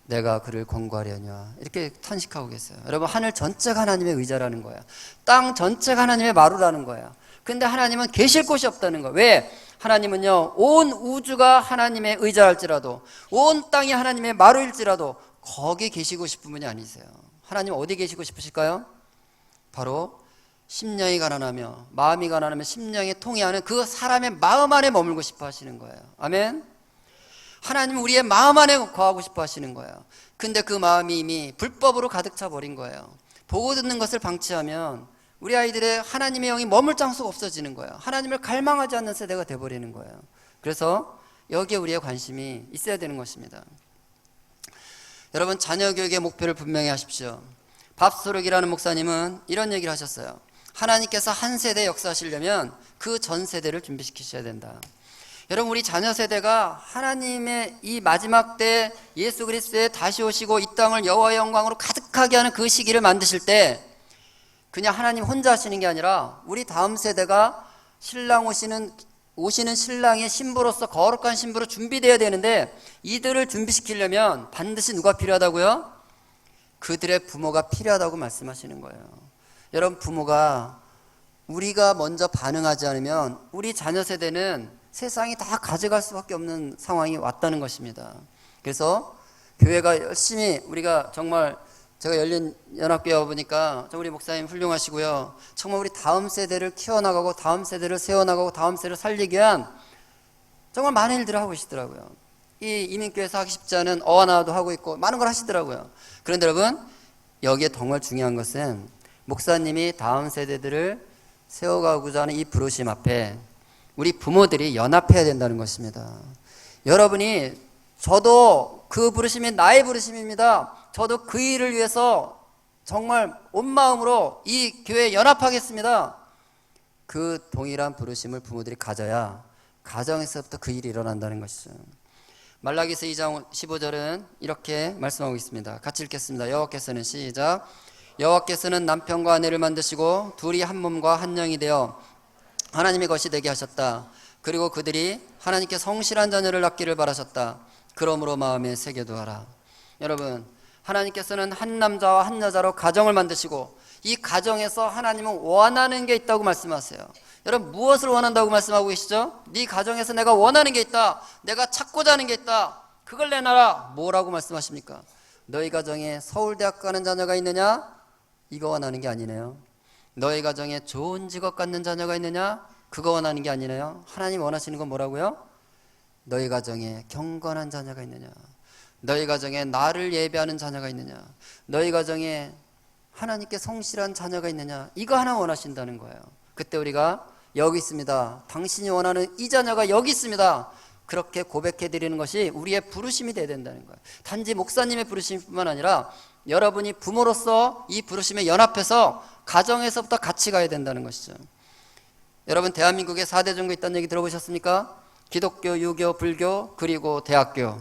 내가 그를 권고하려냐. 이렇게 탄식하고 계세요. 여러분 하늘 전체가 하나님의 의자라는 거야. 땅 전체가 하나님의 마루라는 거야. 근데 하나님은 계실 곳이 없다는 거야. 왜? 하나님은요 온 우주가 하나님의 의자일지라도 온 땅이 하나님의 마루일지라도 거기 계시고 싶은 분이 아니세요. 하나님 어디 계시고 싶으실까요? 바로 심령이 가난하며 마음이 가난하며 심령에 통해하는 그 사람의 마음 안에 머물고 싶어 하시는 거예요. 아멘. 하나님은 우리의 마음 안에 거하고 싶어 하시는 거예요. 근데 그 마음이 이미 불법으로 가득 차 버린 거예요. 보고 듣는 것을 방치하면 우리 아이들의 하나님의 영이 머물 장소가 없어지는 거예요. 하나님을 갈망하지 않는 세대가 돼버리는 거예요. 그래서 여기에 우리의 관심이 있어야 되는 것입니다. 여러분 자녀 교육의 목표를 분명히 하십시오. 밥소록이라는 목사님은 이런 얘기를 하셨어요. 하나님께서 한 세대 역사하시려면 그 전 세대를 준비시키셔야 된다. 여러분 우리 자녀 세대가 하나님의 이 마지막 때 예수 그리스도의 다시 오시고 이 땅을 여호와의 영광으로 가득하게 하는 그 시기를 만드실 때 그냥 하나님 혼자 하시는 게 아니라 우리 다음 세대가 신랑 오시는 신랑의 신부로서 거룩한 신부로 준비되어야 되는데 이들을 준비시키려면 반드시 누가 필요하다고요? 그들의 부모가 필요하다고 말씀하시는 거예요. 여러분 부모가 우리가 먼저 반응하지 않으면 우리 자녀 세대는 세상이 다 가져갈 수밖에 없는 상황이 왔다는 것입니다. 그래서 교회가 열심히 우리가 정말 제가 열린 연합교회 와보니까 우리 목사님 훌륭하시고요. 정말 우리 다음 세대를 키워나가고 다음 세대를 세워나가고 다음 세대를 살리기 위한 정말 많은 일들을 하고 계시더라고요. 이 이민교회에서 하기 쉽지 않은 어와나도 하고 있고 많은 걸 하시더라고요. 그런데 여러분 여기에 정말 중요한 것은 목사님이 다음 세대들을 세워가고자 하는 이 부르심 앞에 우리 부모들이 연합해야 된다는 것입니다. 여러분이 저도 그 부르심이 나의 부르심입니다. 저도 그 일을 위해서 정말 온 마음으로 이 교회에 연합하겠습니다. 그 동일한 부르심을 부모들이 가져야 가정에서부터 그 일이 일어난다는 것이죠. 말라기서 2장 15절은 이렇게 말씀하고 있습니다. 같이 읽겠습니다. 여호와께서는 시작. 여호와께서는 남편과 아내를 만드시고 둘이 한 몸과 한 영이 되어 하나님의 것이 되게 하셨다. 그리고 그들이 하나님께 성실한 자녀를 낳기를 바라셨다. 그러므로 마음에 새겨두어라. 여러분 하나님께서는 한 남자와 한 여자로 가정을 만드시고 이 가정에서 하나님은 원하는 게 있다고 말씀하세요. 여러분 무엇을 원한다고 말씀하고 계시죠? 네 가정에서 내가 원하는 게 있다. 내가 찾고자 하는 게 있다. 그걸 내놔라. 뭐라고 말씀하십니까? 너희 가정에 서울대학 가는 자녀가 있느냐? 이거 원하는 게 아니네요. 너희 가정에 좋은 직업 갖는 자녀가 있느냐? 그거 원하는 게 아니네요. 하나님 원하시는 건 뭐라고요? 너희 가정에 경건한 자녀가 있느냐? 너희 가정에 나를 예배하는 자녀가 있느냐? 너희 가정에 하나님께 성실한 자녀가 있느냐? 이거 하나 원하신다는 거예요. 그때 우리가 여기 있습니다. 당신이 원하는 이 자녀가 여기 있습니다. 그렇게 고백해 드리는 것이 우리의 부르심이 되어야 된다는 거예요. 단지 목사님의 부르심뿐만 아니라 여러분이 부모로서 이 부르심에 연합해서 가정에서부터 같이 가야 된다는 것이죠. 여러분 대한민국에 4대 종교 있다는 얘기 들어보셨습니까? 기독교, 유교, 불교, 그리고 대학교.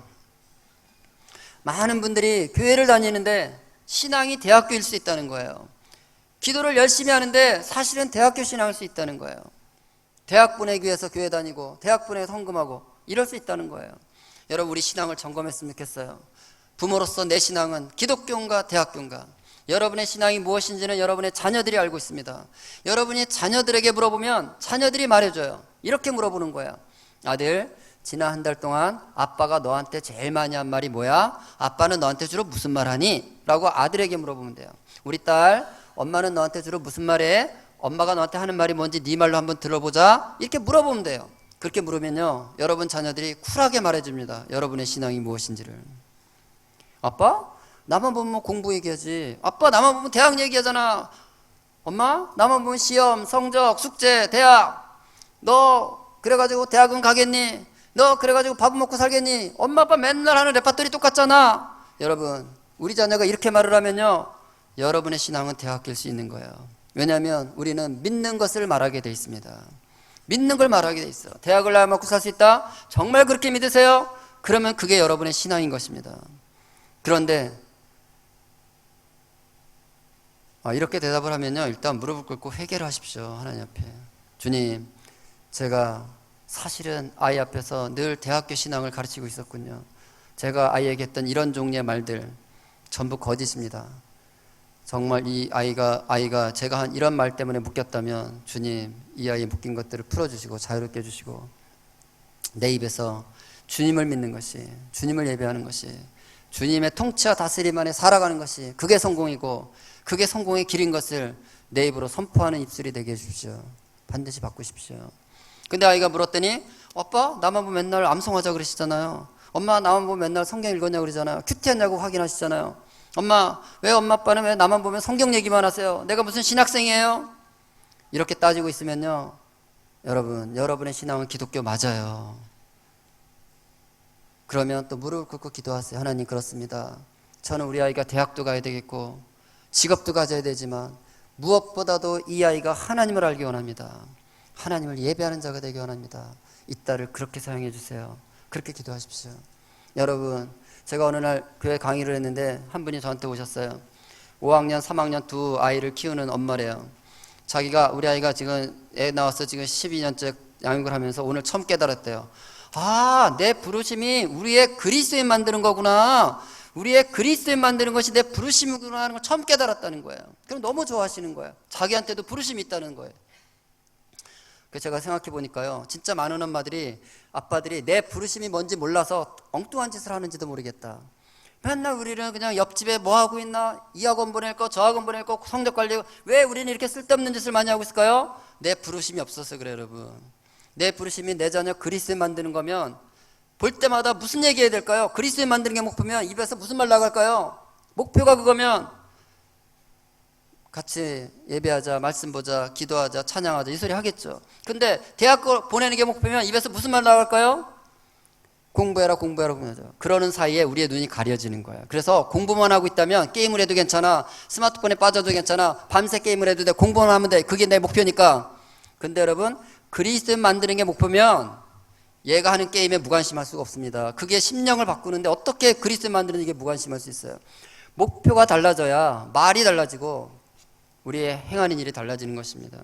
많은 분들이 교회를 다니는데 신앙이 대학교일 수 있다는 거예요. 기도를 열심히 하는데 사실은 대학교 신앙일 수 있다는 거예요. 대학 보내기 위해서 교회 다니고 대학 보내서 헌금하고 이럴 수 있다는 거예요. 여러분 우리 신앙을 점검했으면 좋겠어요. 부모로서 내 신앙은 기독교인가 대학교인가? 여러분의 신앙이 무엇인지는 여러분의 자녀들이 알고 있습니다. 여러분이 자녀들에게 물어보면 자녀들이 말해줘요. 이렇게 물어보는 거예요. 아들, 지난 한 달 동안 아빠가 너한테 제일 많이 한 말이 뭐야? 아빠는 너한테 주로 무슨 말 하니? 라고 아들에게 물어보면 돼요. 우리 딸, 엄마는 너한테 주로 무슨 말 해? 엄마가 너한테 하는 말이 뭔지 네 말로 한번 들어보자. 이렇게 물어보면 돼요. 그렇게 물으면요 여러분 자녀들이 쿨하게 말해줍니다. 여러분의 신앙이 무엇인지를. 아빠? 나만 보면 공부 얘기하지. 아빠 나만 보면 대학 얘기하잖아. 엄마? 나만 보면 시험, 성적, 숙제, 대학. 너 그래가지고 대학은 가겠니? 너 그래가지고 밥 먹고 살겠니? 엄마 아빠 맨날 하는 레파토리 똑같잖아. 여러분, 우리 자녀가 이렇게 말을 하면요, 여러분의 신앙은 대학길 수 있는 거예요. 왜냐하면 우리는 믿는 것을 말하게 돼 있습니다. 믿는 걸 말하게 돼 있어. 대학을 나야 먹고 살 수 있다? 정말 그렇게 믿으세요? 그러면 그게 여러분의 신앙인 것입니다. 그런데 이렇게 대답을 하면요, 일단 무릎을 꿇고 회개를 하십시오. 하나님 앞에. 주님, 제가 사실은 아이 앞에서 늘 대학교 신앙을 가르치고 있었군요. 제가 아이에게 했던 이런 종류의 말들 전부 거짓입니다. 정말 이 아이가 제가 한 이런 말 때문에 묶였다면 주님, 이 아이의 묶인 것들을 풀어주시고 자유롭게 해주시고 내 입에서 주님을 믿는 것이, 주님을 예배하는 것이, 주님의 통치와 다스림 안에 살아가는 것이 그게 성공이고 그게 성공의 길인 것을 내 입으로 선포하는 입술이 되게 해주십시오. 반드시 바꾸십시오. 근데 아이가 물었더니 아빠 나만 보면 맨날 암송하자 그러시잖아요. 엄마 나만 보면 맨날 성경 읽었냐고 그러잖아요. 큐티했냐고 확인하시잖아요. 엄마 왜 엄마 아빠는 왜 나만 보면 성경 얘기만 하세요? 내가 무슨 신학생이에요? 이렇게 따지고 있으면요, 여러분의 신앙은 기독교 맞아요. 그러면 또 무릎을 꿇고 기도하세요. 하나님, 그렇습니다. 저는 우리 아이가 대학도 가야 되겠고 직업도 가져야 되지만 무엇보다도 이 아이가 하나님을 알기 원합니다. 하나님을 예배하는 자가 되기 원합니다. 이 딸을 그렇게 사용해 주세요. 그렇게 기도하십시오. 여러분, 제가 어느 날 교회 강의를 했는데 한 분이 저한테 오셨어요. 5학년, 3학년 두 아이를 키우는 엄마래요. 자기가, 우리 아이가 지금 애 나와서 지금 12년째 양육을 하면서 오늘 처음 깨달았대요. 내 부르심이 우리의 그리스도인 만드는 거구나. 우리의 그리스도인 만드는 것이 내 부르심이구나 하는 걸 처음 깨달았다는 거예요. 그럼 너무 좋아하시는 거예요. 자기한테도 부르심이 있다는 거예요. 그래서 제가 생각해 보니까요, 진짜 많은 엄마들이, 아빠들이 내 부르심이 뭔지 몰라서 엉뚱한 짓을 하는지도 모르겠다. 맨날 우리는 그냥 옆집에 뭐 하고 있나, 이 학원 보낼 거, 저 학원 보낼 거, 성적 관리, 왜 우리는 이렇게 쓸데없는 짓을 많이 하고 있을까요? 내 부르심이 없어서 그래요, 여러분. 내 부르심이 내 자녀 그리스도인 만드는 거면 볼 때마다 무슨 얘기해야 될까요? 그리스도인 만드는 게 목표면 입에서 무슨 말 나갈까요? 목표가 그거면 같이 예배하자, 말씀 보자, 기도하자, 찬양하자 이 소리 하겠죠. 근데 대학 보내는 게 목표면 입에서 무슨 말 나갈까요? 공부해라, 공부해라, 공부하자. 그러는 사이에 우리의 눈이 가려지는 거예요. 그래서 공부만 하고 있다면 게임을 해도 괜찮아, 스마트폰에 빠져도 괜찮아, 밤새 게임을 해도 돼, 공부만 하면 돼. 그게 내 목표니까. 근데 여러분, 그리스도인 만드는 게 목표면 얘가 하는 게임에 무관심할 수가 없습니다. 그게 심령을 바꾸는데 어떻게 그리스도인 만드는 게 무관심할 수 있어요? 목표가 달라져야 말이 달라지고 우리의 행하는 일이 달라지는 것입니다.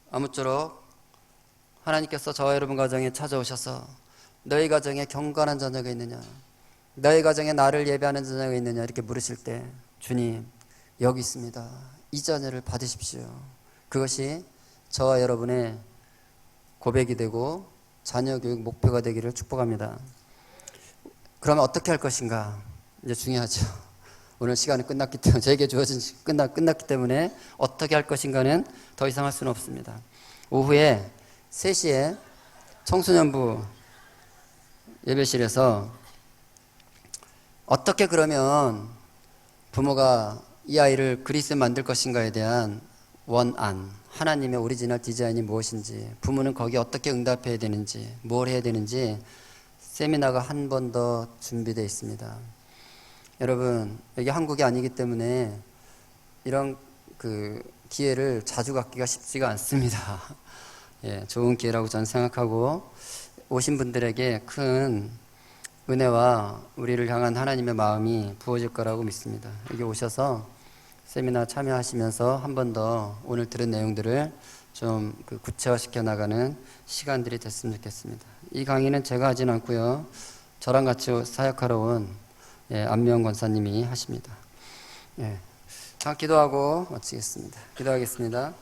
아무쪼록 하나님께서 저와 여러분 가정에 찾아오셔서 너희 가정에 경건한 자녀가 있느냐, 너희 가정에 나를 예배하는 자녀가 있느냐 이렇게 물으실 때 주님 여기 있습니다. 이 자녀를 받으십시오. 그것이 저와 여러분의 고백이 되고 자녀 교육 목표가 되기를 축복합니다. 그러면 어떻게 할 것인가? 이제 중요하죠. 오늘 시간이 끝났기 때문에, 저에게 주어진 끝났기 때문에 어떻게 할 것인가는 더 이상 할 수는 없습니다. 오후에 3시에 청소년부 예배실에서 어떻게 그러면 부모가 이 아이를 그리스도인 만들 것인가에 대한 원안, 하나님의 오리지널 디자인이 무엇인지, 부모는 거기에 어떻게 응답해야 되는지, 뭘 해야 되는지 세미나가 한 번 더 준비되어 있습니다. 여러분, 여기 한국이 아니기 때문에 이런 기회를 자주 갖기가 쉽지가 않습니다. 예, 좋은 기회라고 저는 생각하고 오신 분들에게 큰 은혜와 우리를 향한 하나님의 마음이 부어질 거라고 믿습니다. 여기 오셔서 세미나 참여하시면서 한 번 더 오늘 들은 내용들을 좀 구체화시켜 나가는 시간들이 됐으면 좋겠습니다. 이 강의는 제가 하진 않고요, 저랑 같이 사역하러 온 안명 권사님이 하십니다. 자, 기도하고 마치겠습니다. 기도하겠습니다.